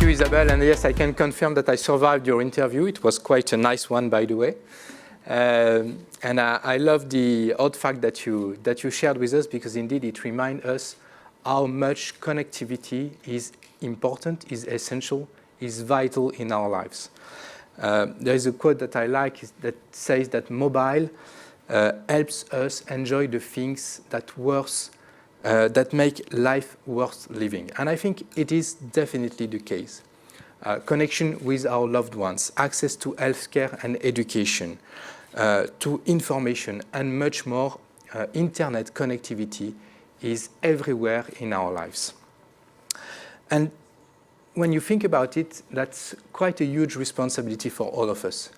you, Isabel. And yes, I can confirm that I survived your interview. It was quite a nice one, by the way. And I love the odd fact that you shared with us, because indeed it reminds us how much connectivity is important, is essential, is vital in our lives. There is a quote that I like that says that mobile helps us enjoy the things that make life worth living. And I think it is definitely the case. Connection with our loved ones, access to healthcare and education, to information and much more. Internet connectivity is everywhere in our lives. And when you think about it, that's quite a huge responsibility for all of us.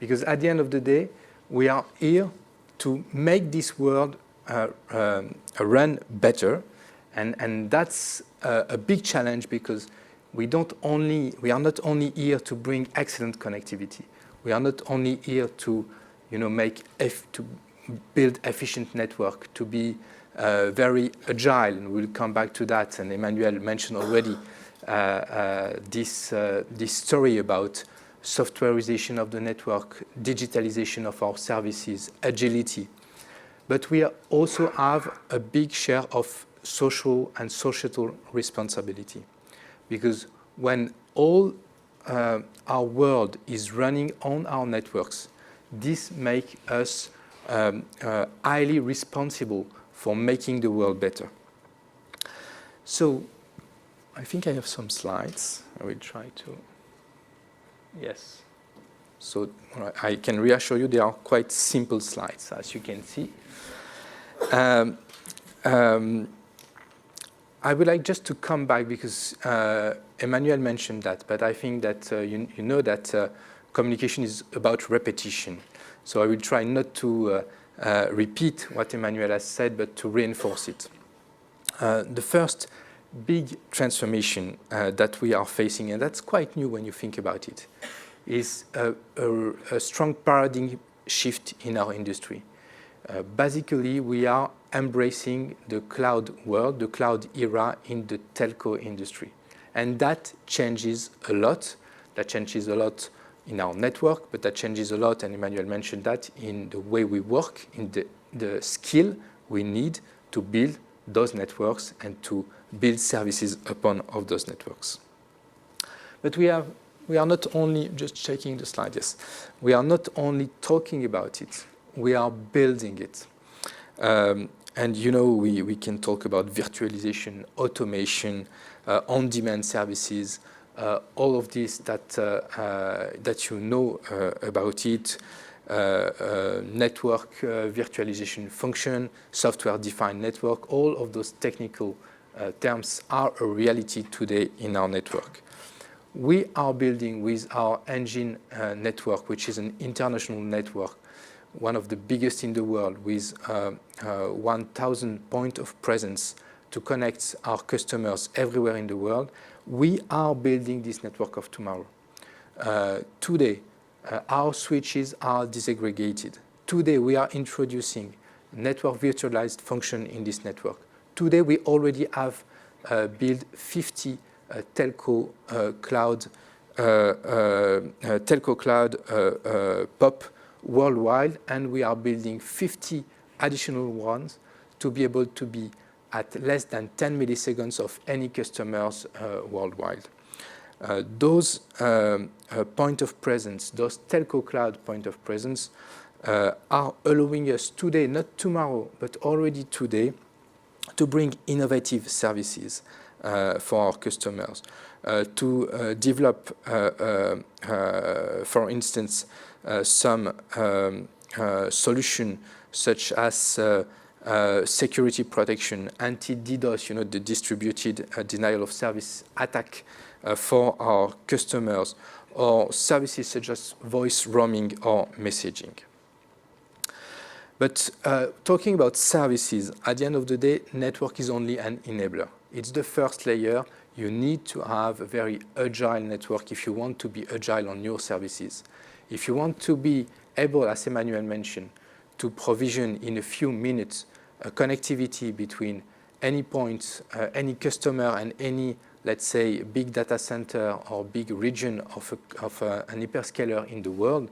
Because at the end of the day, we are here to make this world run better. And that's a big challenge, because we are not only here to bring excellent connectivity. We are not only here to to build efficient network, to be very agile, and we'll come back to that. And Emmanuel mentioned already this story about softwareization of the network, digitalization of our services, agility. But we also have a big share of social and societal responsibility, because when all our world is running on our networks, this makes us highly responsible for making the world better. So I think I have some slides. I will try to. Yes. So I can reassure you they are quite simple slides, as you can see. I would like just to come back, because Emmanuel mentioned that, but I think that you know that communication is about repetition. So I will try not to repeat what Emmanuel has said, but to reinforce it. The first big transformation that we are facing, and that's quite new when you think about it, is a strong paradigm shift in our industry. Basically, we are embracing the cloud world, the cloud era in the telco industry. And that changes a lot. That changes a lot in our network, but that changes a lot, and Emmanuel mentioned that, in the way we work, in the skill we need to build those networks and to build services upon of those networks. But we are not only, just checking the slide, yes, we are not only talking about it, we are building it. And we can talk about virtualization, automation, on-demand services, all of this that you know about it, network virtualization function, software-defined network, all of those technical terms are a reality today in our network. We are building with our engine network, which is an international network, one of the biggest in the world, with 1,000 points of presence to connect our customers everywhere in the world. We are building this network of tomorrow. Today, our switches are disaggregated. Today, we are introducing network virtualized function in this network. Today, we already have built 50 Telco Cloud POP worldwide, and we are building 50 additional ones to be able to be at less than 10 milliseconds of any customers worldwide. Those point of presence, those Telco Cloud point of presence, are allowing us today, not tomorrow, but already today, to bring innovative services for our customers, to develop, for instance, some solution such as security protection, anti-DDoS, the distributed denial of service attack for our customers, or services such as voice roaming or messaging. But talking about services, at the end of the day, network is only an enabler. It's the first layer. You need to have a very agile network if you want to be agile on your services. If you want to be able, as Emmanuel mentioned, to provision in a few minutes a connectivity between any point, any customer and any let's say, a big data center or big region of an hyperscaler in the world,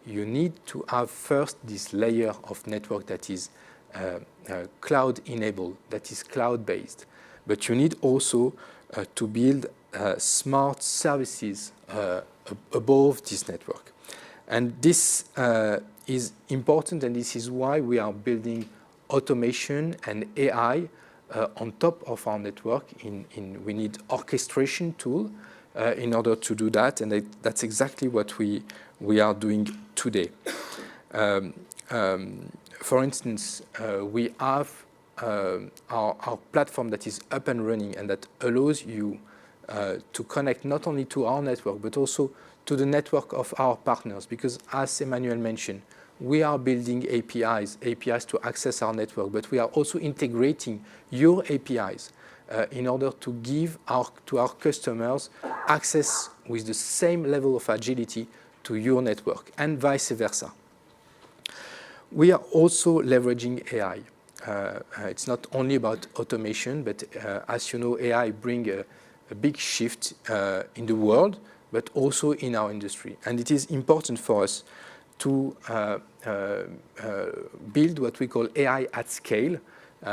you need to have first this layer of network that is cloud-enabled, that is cloud-based. But you need also to build smart services above this network. And this is important, and this is why we are building automation and AI on top of our network. We need orchestration tool in order to do that, and that's exactly what we are doing today. For instance, we have our platform that is up and running and that allows you to connect not only to our network but also to the network of our partners, because as Emmanuel mentioned, we are building APIs to access our network, but we are also integrating your APIs in order to give to our customers access with the same level of agility to your network, and vice versa. We are also leveraging AI. It's not only about automation, but as you know, AI brings a big shift in the world, but also in our industry. And it is important for us to build what we call AI at scale,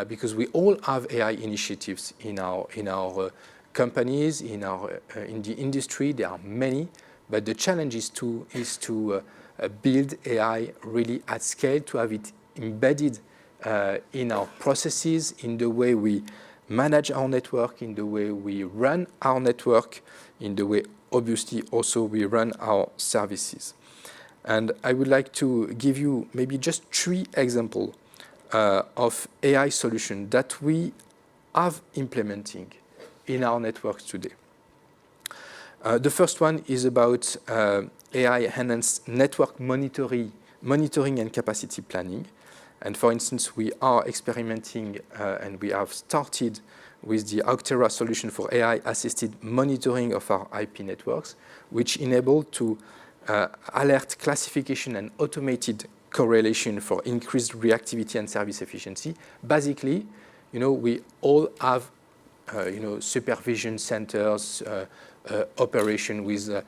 because we all have AI initiatives in our companies, in the industry. There are many, but the challenge is to build AI really at scale, to have it embedded in our processes, in the way we manage our network, in the way we run our network, in the way, obviously, also we run our services. And I would like to give you maybe just 3 examples of AI solutions that we have implementing in our networks today. The first one is about AI-enhanced network monitoring and capacity planning. And for instance, we are experimenting and we have started with the Octera solution for AI-assisted monitoring of our IP networks, which enable to alert classification and automated correlation for increased reactivity and service efficiency. Basically, we all have supervision centers, operation with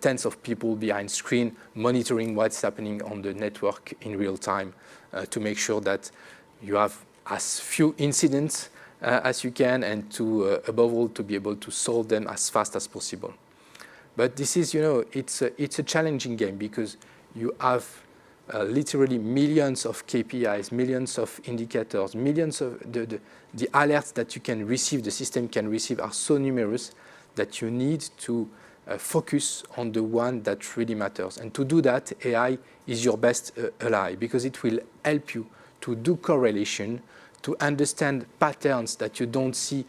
tens of people behind screen monitoring what's happening on the network in real time to make sure that you have as few incidents as you can, and to above all to be able to solve them as fast as possible. But this is, it's a challenging game, because you have literally millions of KPIs, millions of indicators, millions of the alerts that you can receive, the system can receive, are so numerous that you need to focus on the one that really matters. And to do that, AI is your best ally, because it will help you to do correlation, to understand patterns that you don't see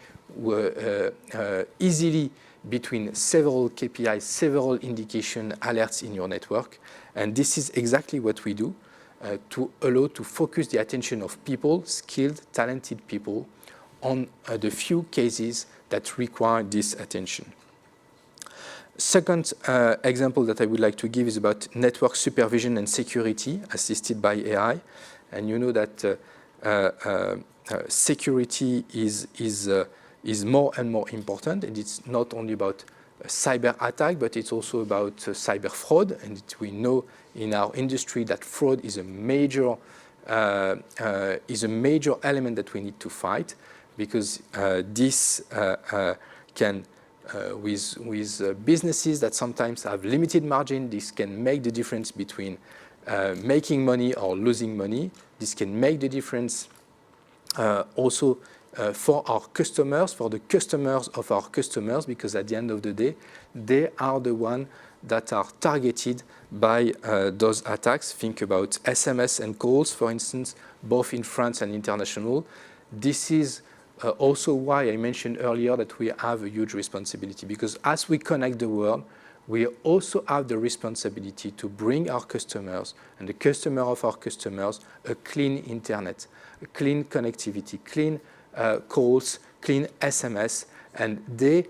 easily between several KPIs, several indication alerts in your network. And this is exactly what we do to allow to focus the attention of people, skilled, talented people, on the few cases that require this attention. Second example that I would like to give is about network supervision and security assisted by AI. And you know that security is more and more important, and it's not only about cyber attack, but it's also about cyber fraud. And we know in our industry that fraud is a major element that we need to fight, because this can with businesses that sometimes have limited margin, this can make the difference between making money or losing money. This can make the difference also for our customers, for the customers of our customers, because at the end of the day, they are the ones that are targeted by those attacks. Think about SMS and calls, for instance, both in France and international. This is also why I mentioned earlier that we have a huge responsibility, because as we connect the world, we also have the responsibility to bring our customers and the customer of our customers a clean internet, a clean connectivity, clean calls, clean SMS, and they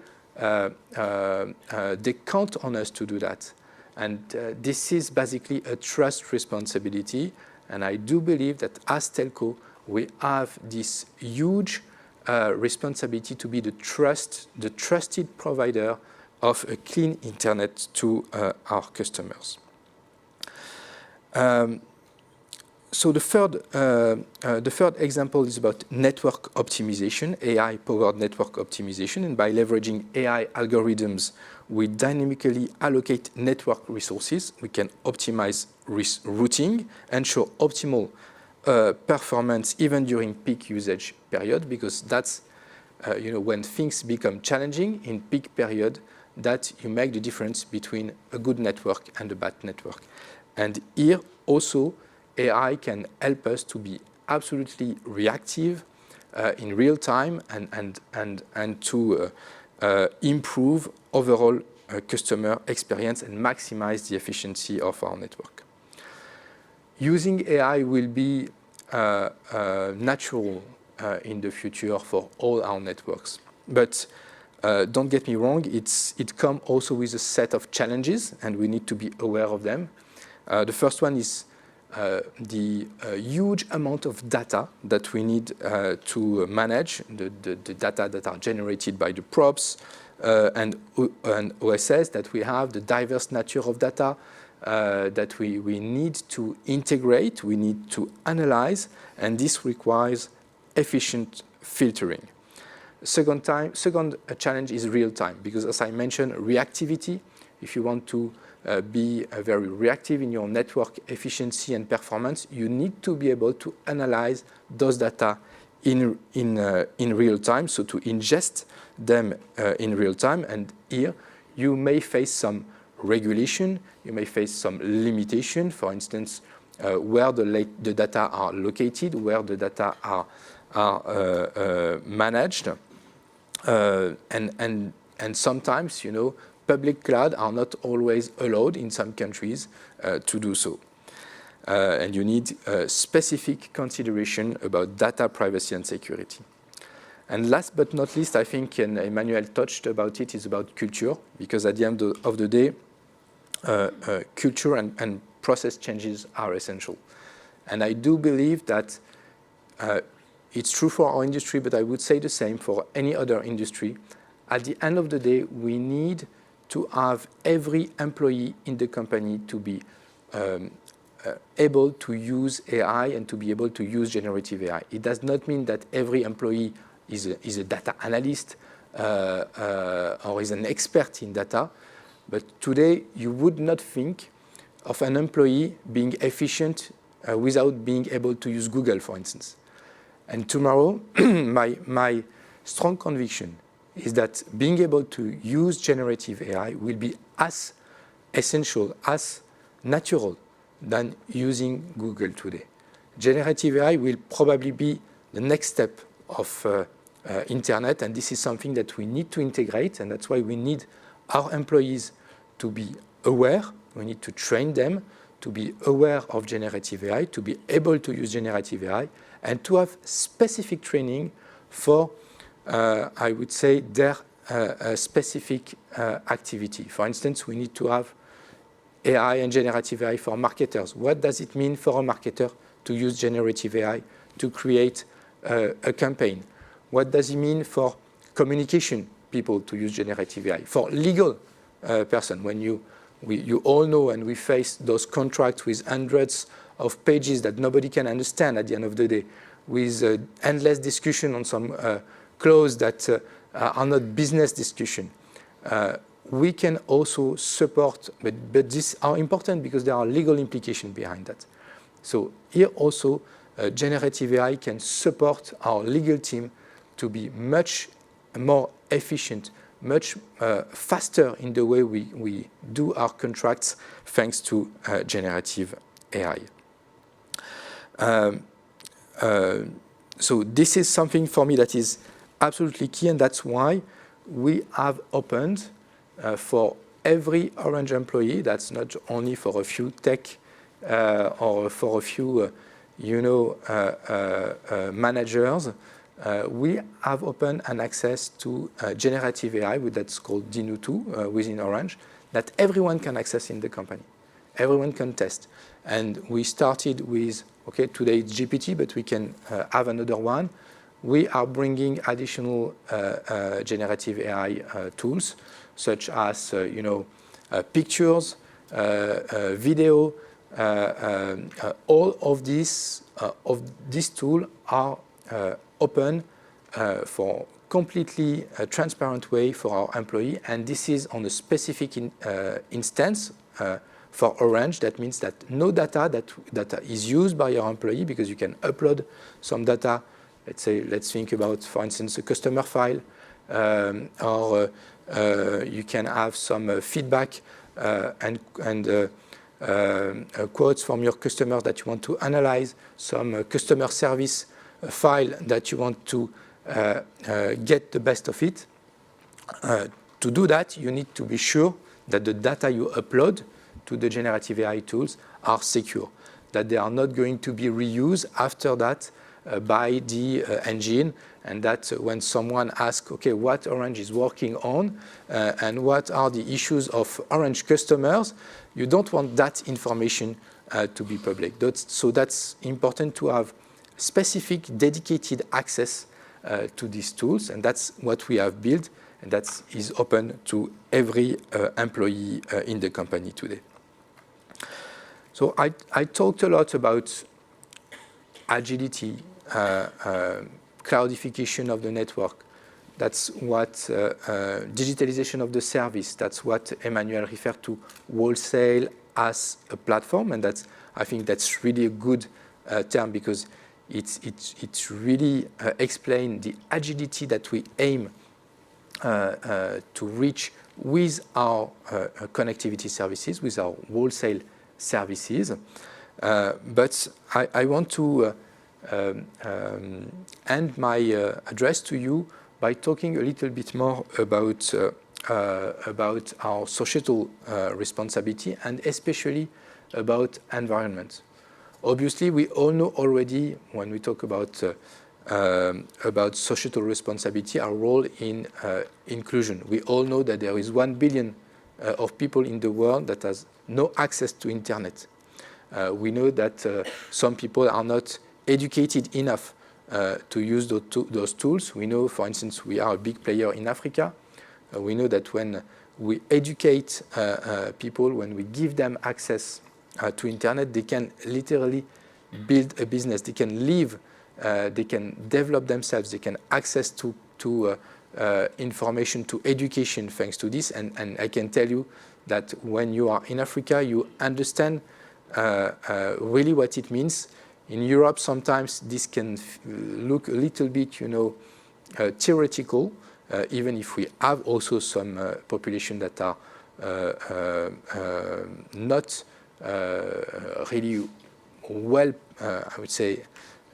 count on us to do that. And this is basically a trust responsibility. And I do believe that as telco, we have this huge responsibility to be the trusted provider of a clean internet to our customers. So the third example is about network optimization, AI-powered network optimization. And by leveraging AI algorithms, we dynamically allocate network resources. We can optimize routing, ensure optimal performance even during peak usage period, because that's when things become challenging in peak period, that you make the difference between a good network and a bad network. And here also, AI can help us to be absolutely reactive in real time and to improve overall customer experience and maximize the efficiency of our network. Using AI will be natural in the future for all our networks. But don't get me wrong, it comes also with a set of challenges, and we need to be aware of them. The first one is the huge amount of data that we need to manage, the data that are generated by the props and OSS that we have, the diverse nature of data that we need to integrate, we need to analyze, and this requires efficient filtering. Second challenge is real time, because as I mentioned, reactivity, if you want to be very reactive in your network efficiency and performance, you need to be able to analyze those data in real time, so to ingest them in real time. And here you may face some regulation, you may face some limitation, for instance, where the data are located, where the data are managed. And sometimes, public cloud are not always allowed in some countries to do so. And you need specific consideration about data privacy and security. And last but not least, I think, and Emmanuel touched about it, is about culture, because at the end of the day, culture and process changes are essential. And I do believe that it's true for our industry, but I would say the same for any other industry. At the end of the day, we need to have every employee in the company to be able to use AI and to be able to use generative AI. It does not mean that every employee is a data analyst or is an expert in data, but today you would not think of an employee being efficient without being able to use Google, for instance. And tomorrow, my strong conviction is that being able to use generative AI will be as essential, as natural than using Google today. Generative AI will probably be the next step of internet, and this is something that we need to integrate, and that's why we need our employees to be aware. We need to train them to be aware of generative AI, to be able to use generative AI, and to have specific training for I would say, their specific activity. For instance, we need to have AI and generative AI for marketers. What does it mean for a marketer to use generative AI to create a campaign? What does it mean for communication people to use generative AI? For legal person, when you all know and we face those contracts with hundreds of pages that nobody can understand at the end of the day, with endless discussion on some clause that are not business discussion. We can also support, but these are important because there are legal implications behind that. So here also, generative AI can support our legal team to be much more efficient, much faster in the way we do our contracts thanks to generative AI. So this is something for me that is absolutely key, and that's why we have opened for every Orange employee. That's not only for a few tech or for a few, managers. We have opened an access to generative AI, that's called Dinu2 within Orange, that everyone can access in the company. Everyone can test. And we started with, today it's GPT, but we can have another one. we are bringing additional generative AI tools, such as pictures, video. All of these tools are open for completely transparent way for our employee, and this is on a specific instance for Orange. That means that no data that is used by your employee, because you can upload some data. Let's think about, for instance, a customer file, or you can have some feedback and quotes from your customers that you want to analyze, some customer service file that you want to get the best of it. To do that, you need to be sure that the data you upload to the generative AI tools are secure, that they are not going to be reused after that by the engine, and that when someone asks, okay, what Orange is working on and what are the issues of Orange customers, you don't want that information to be public. So that's important to have specific dedicated access to these tools, and that's what we have built, and that is open to every employee in the company today. So I talked a lot about agility, cloudification of the network. That's what digitalization of the service. That's what Emmanuel referred to, Wholesale as a platform, and I think that's really a good term, because it's really explain the agility that we aim to reach with our connectivity services, with our wholesale services. But I want to end my address to you by talking a little bit more about our societal responsibility, and especially about environment. Obviously, we all know already, when we talk about societal responsibility, our role in inclusion. We all know that there is 1 billion of people in the world that has no access to internet. We know that some people are not educated enough to use those tools. We know, for instance, we are a big player in Africa. We know that when we educate people, when we give them access to internet, they can literally build a business. They can live, they can develop themselves, they can access to information, to education, thanks to this. And I can tell you that when you are in Africa, you understand really what it means. In Europe, sometimes this can look a little bit, theoretical, even if we have also some population that are not really well, I would say,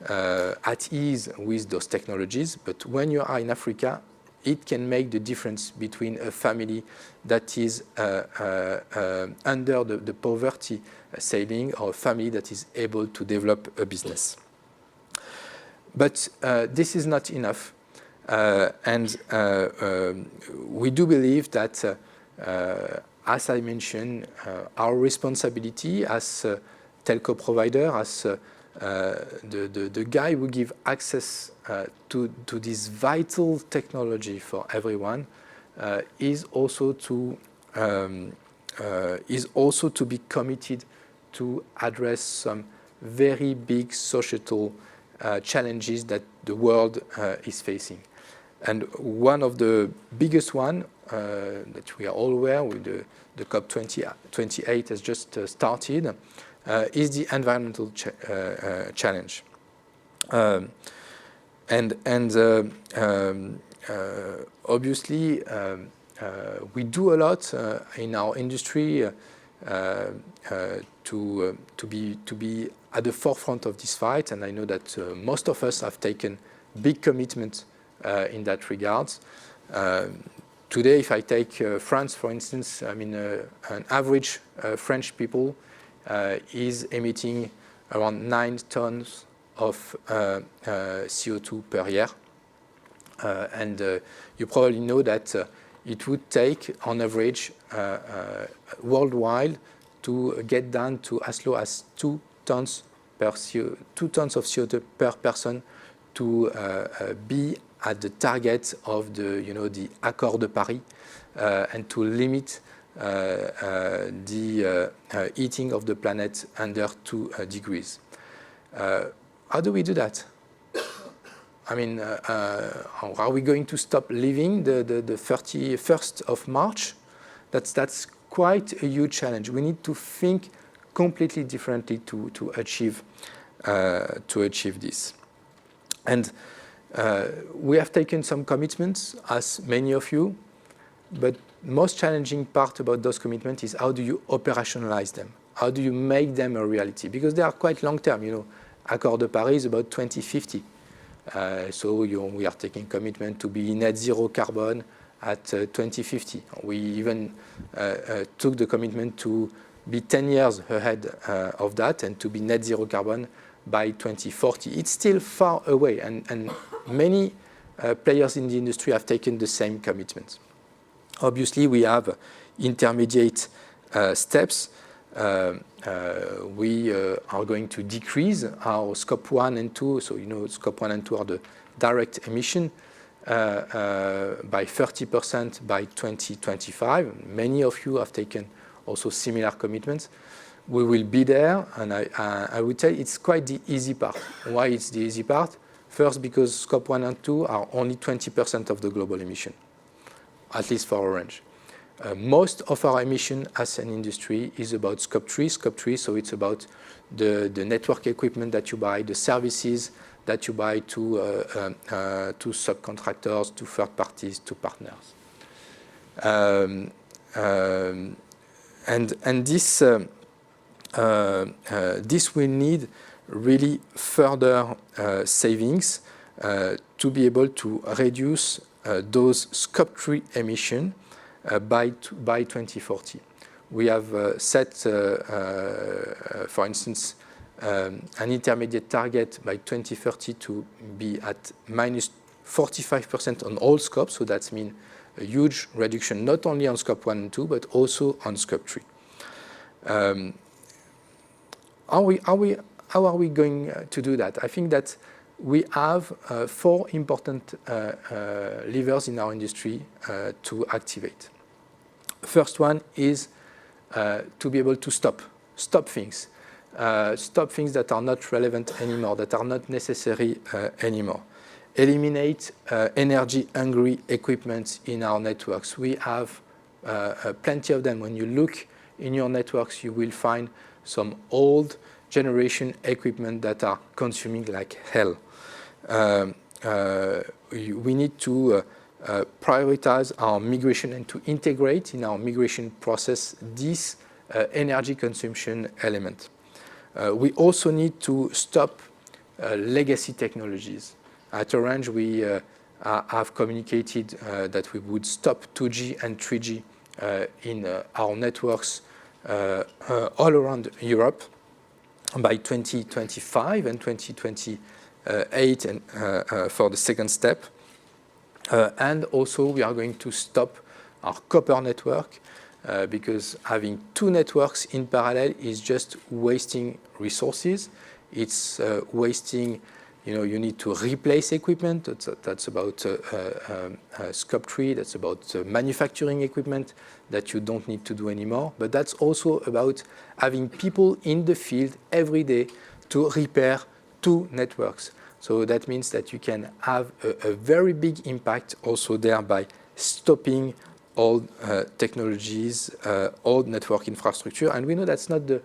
at ease with those technologies. But when you are in Africa, it can make the difference between a family that is under the poverty ceiling, or a family that is able to develop a business. But this is not enough. And we do believe that, as I mentioned, our responsibility as a telco provider, as the guy who give access to this vital technology for everyone, is also to be committed to address some very big societal challenges that the world is facing. And one of the biggest one that we are all aware with the COP28 has just started is the environmental challenge. Obviously, we do a lot in our industry to be at the forefront of this fight, and I know that most of us have taken big commitments in that regard. Today, if I take France, for instance, I mean, an average French people is emitting around 9 tons of CO2 per year. And you probably know that it would take, on average, worldwide, to get down to as low as 2 tons of CO2 per person to be at the target of the Accord de Paris and to limit the heating of the planet under 2 degrees. How do we do that? I mean, are we going to stop living the 31st of March? That's quite a huge challenge. We need to think completely differently to achieve this. And we have taken some commitments, as many of you, but most challenging part about those commitments is how do you operationalize them? How do you make them a reality? Because they are quite long term. Accord de Paris is about 2050. So we are taking commitment to be net zero carbon at 2050. We even took the commitment to be 10 years ahead of that and to be net zero carbon by 2040. It's still far away, and many players in the industry have taken the same commitments. Obviously, we have intermediate steps. We are going to decrease our scope 1 and 2. So, scope 1 and 2 are the direct emission by 30% by 2025. Many of you have taken also similar commitments. We will be there, and I would say it's quite the easy part. Why it's the easy part? First, because scope 1 and 2 are only 20% of the global emission, at least for Orange. Most of our emission as an industry is about scope 3. Scope 3, so it's about the network equipment that you buy, the services that you buy to subcontractors, to third parties, to partners. And this will need really further savings to be able to reduce those scope 3 emissions by 2040. We have set, for instance, an intermediate target by 2030 to be at minus 45% on all scopes. So that means a huge reduction, not only on scope 1 and 2, but also on scope 3. How are we going to do that? I think that we have 4 important levers in our industry to activate. First one is to be able to stop things that are not relevant anymore, that are not necessary anymore. Eliminate energy-hungry equipment in our networks. We have plenty of them. When you look in your networks, you will find some old generation equipment that are consuming like hell. We need to prioritize our migration and to integrate in our migration process this energy consumption element. We also need to stop legacy technologies. At Orange, we have communicated that we would stop 2G and 3G in our networks all around Europe by 2025 and 2028 and for the second step. And also we are going to stop our copper network because having 2 networks in parallel is just wasting resources. It's wasting, you need to replace equipment. That's about scope 3. That's about manufacturing equipment that you don't need to do anymore. But that's also about having people in the field every day to repair 2 networks. So that means that you can have a very big impact also there by stopping old technologies, old network infrastructure. And we know that's not the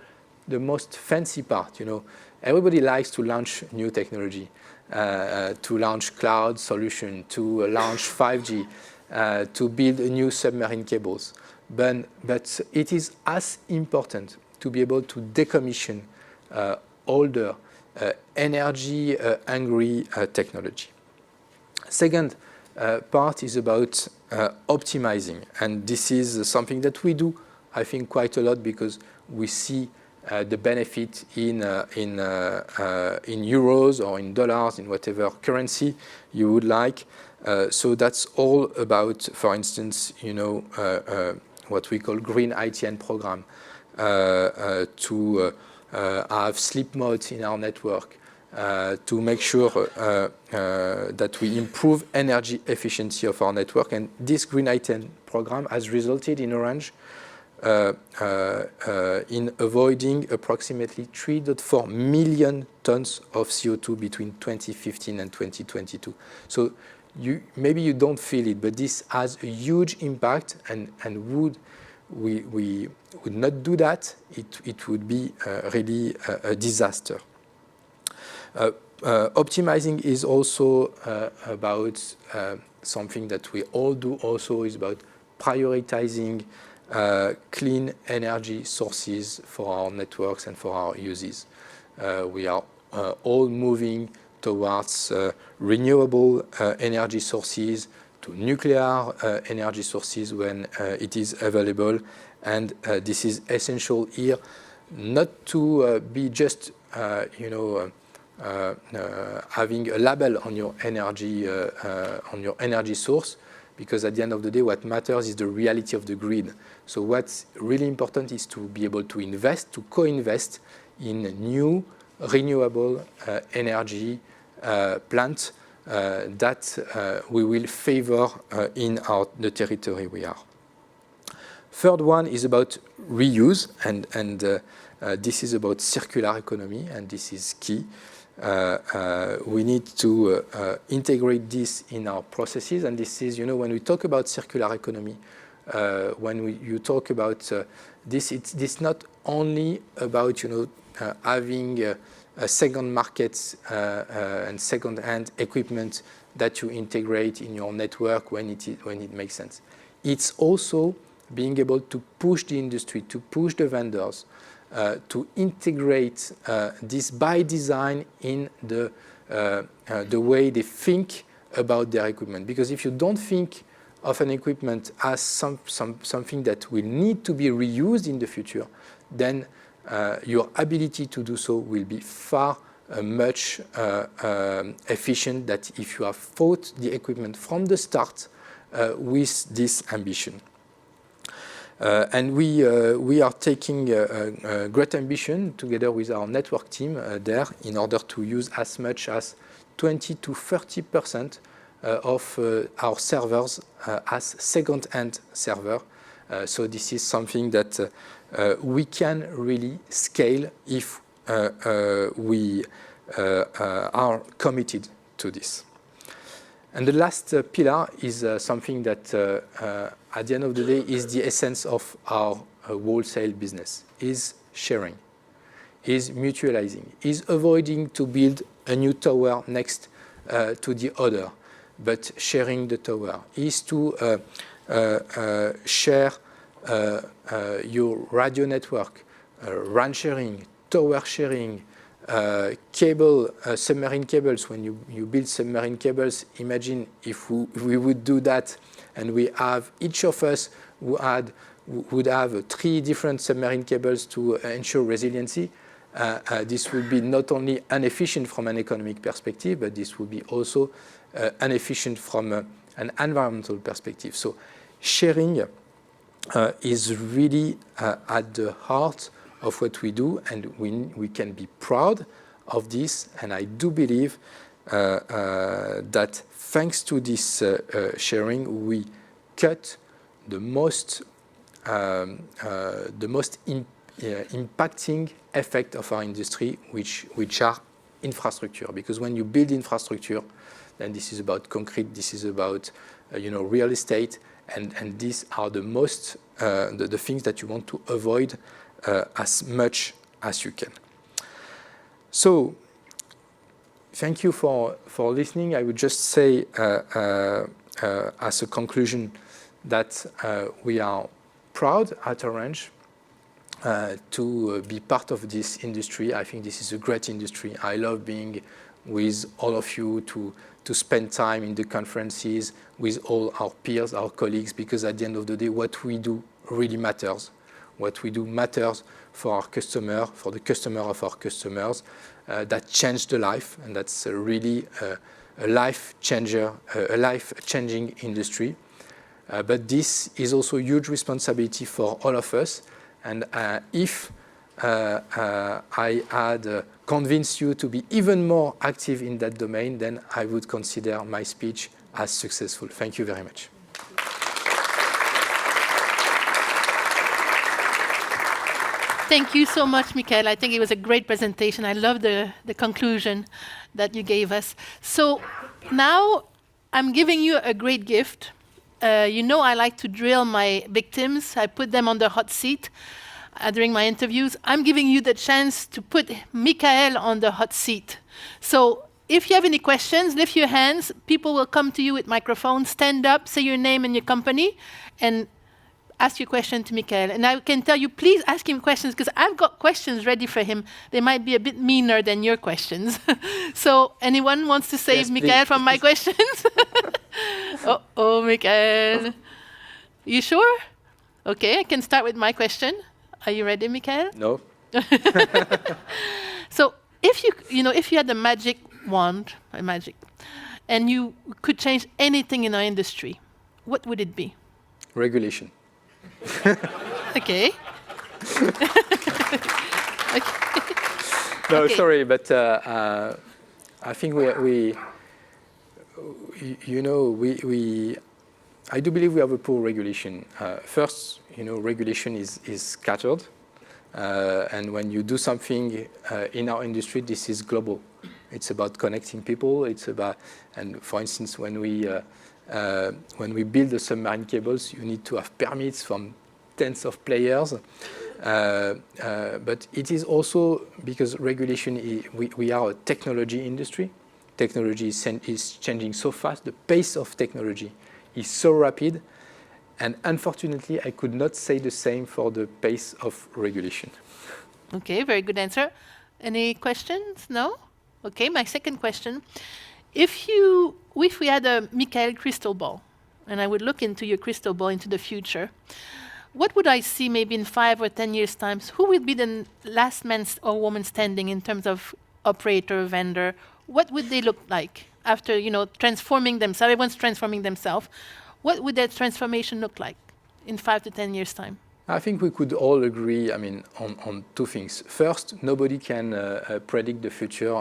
most fancy part. Everybody likes to launch new technology, to launch cloud solution, to launch 5G, to build new submarine cables. But it is as important to be able to decommission older energy-hungry technology. Second part is about optimizing, and this is something that we do, I think, quite a lot because we see the benefit in euros or in dollars, in whatever currency you would like. So that's all about, for instance, what we call green ITN program to have sleep modes in our network, to make sure that we improve energy efficiency of our network. And this Green Item program has resulted in Orange in avoiding approximately 3.4 million tons of CO2 between 2015 and 2022. So maybe you don't feel it, but this has a huge impact, and would we would not do that, it would be really a disaster. Optimizing is also about something that we all do also, is about prioritizing clean energy sources for our networks and for our users. We are all moving towards renewable energy sources, to nuclear energy sources when it is available. And this is essential here, not to be just, having a label on your energy source, because at the end of the day, what matters is the reality of the grid. So what's really important is to be able to invest, to co-invest in new renewable energy plants that we will favor in the territory we are. Third one is about reuse, and this is about circular economy, and this is key. We need to integrate this in our processes, and this is, when we talk about circular economy, when you talk about this, it's not only about having a second market and second-hand equipment that you integrate in your network when it makes sense. It's also being able to push the industry, to push the vendors, to integrate this by design in the way they think about their equipment. Because if you don't think of an equipment as something that will need to be reused in the future, then your ability to do so will be far much efficient than if you have thought the equipment from the start with this ambition. And we are taking a great ambition together with our network team there, in order to use as much as 20 to 30% of our servers as second-hand server. So this is something that we can really scale if we are committed to this. And the last pillar is something that at the end of the day is the essence of our wholesale business, is sharing, is mutualizing, is avoiding to build a new tower next to the other, but sharing the tower, is to share your radio network, RAN sharing, tower sharing, cable, submarine cables. When you build submarine cables, imagine if we would do that, and we have each of us would have 3 different submarine cables to ensure resiliency. This would be not only inefficient from an economic perspective, but this would be also inefficient from an environmental perspective. So sharing is really at the heart of what we do, and we can be proud of this. And I do believe that thanks to this sharing, we cut the most impacting effect of our industry, which are infrastructure. Because when you build infrastructure, then this is about concrete, this is about real estate, and these are the most the things that you want to avoid as much as you can. So thank you for listening. I would just say as a conclusion that we are proud at Orange to be part of this industry. I think this is a great industry. I love being with all of you, to spend time in the conferences with all our peers, our colleagues, because at the end of the day, what we do really matters. What we do matters for our customer, for the customer of our customers. That changed the life, and that's really a life changer, a life-changing industry. But this is also a huge responsibility for all of us. And if I had convinced you to be even more active in that domain, then I would consider my speech as successful. Thank you very much. Thank you so much, Michael. I think it was a great presentation. I love the conclusion that you gave us. So now I'm giving you a great gift. You know I like to drill my victims. I put them on the hot seat during my interviews. I'm giving you the chance to put Michael on the hot seat. So if you have any questions, lift your hands. People will come to you with microphones. Stand up, say your name and your company, and ask your question to Michael. And I can tell you, please ask him questions, because I've got questions ready for him. They might be a bit meaner than your questions. So anyone wants to save Michael from my questions? Oh, Michael. You sure? Okay, I can start with my question. Are you ready, Michael? No. So if you had a magic wand, and you could change anything in our industry, what would it be? Regulation. Okay. No, okay. Sorry, but I think I do believe we have a poor regulation. First, regulation is scattered, and when you do something in our industry, this is global. It's about connecting people. And for instance, when we build the submarine cables, you need to have permits from tens of players. But it is also because regulation, we are a technology industry. Technology is changing so fast. The pace of technology is so rapid. And unfortunately, I could not say the same for the pace of regulation. Okay, very good answer. Any questions? No? Okay, my second question. If we had a Michael crystal ball, and I would look into your crystal ball into the future, what would I see maybe in 5 or 10 years' time? Who would be the last man or woman standing in terms of operator, vendor? What would they look like after, transforming themselves? Everyone's transforming themselves. What would that transformation look like in 5 to 10 years' time? I think we could all agree, on two things. First, nobody can predict the future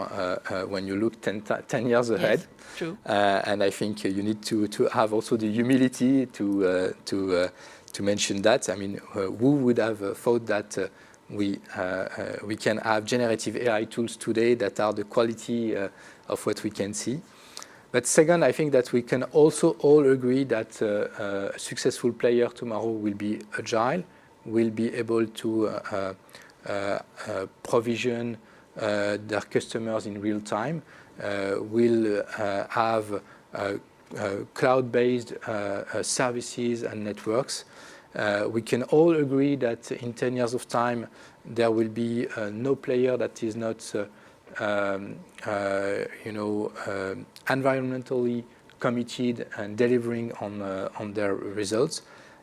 when you look 10 years ahead. Yes, true. And I think you need to have also the humility to mention that. Who would have thought that we can have generative AI tools today that are the quality of what we can see? But second, I think that we can also all agree that a successful player tomorrow will be agile, will be able to provision their customers in real time, will have cloud-based services and networks. We can all agree that in 10 years of time, there will be no player that is not environmentally committed and delivering on their results.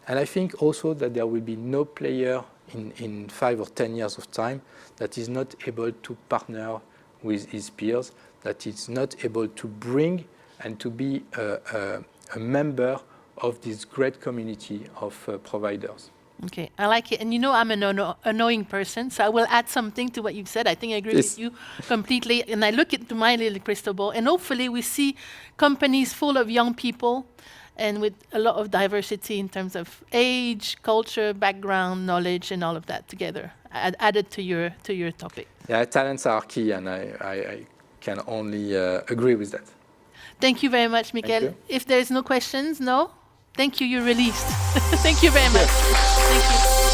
And I think also that there will be no player in 5 or 10 years of time that is not able to partner with his peers, that is not able to bring and to be a member of this great community of providers. Okay, I like it. And I'm an annoying person, so I will add something to what you've said. I think I agree with you completely. And I look into my little crystal ball, and hopefully we see companies full of young people and with a lot of diversity in terms of age, culture, background, knowledge, and all of that together, added to your topic. Yeah, talents are key, and I can only agree with that. Thank you very much, Michael. If there's no questions, no? Thank you, you're released. Thank you very much. Thank you.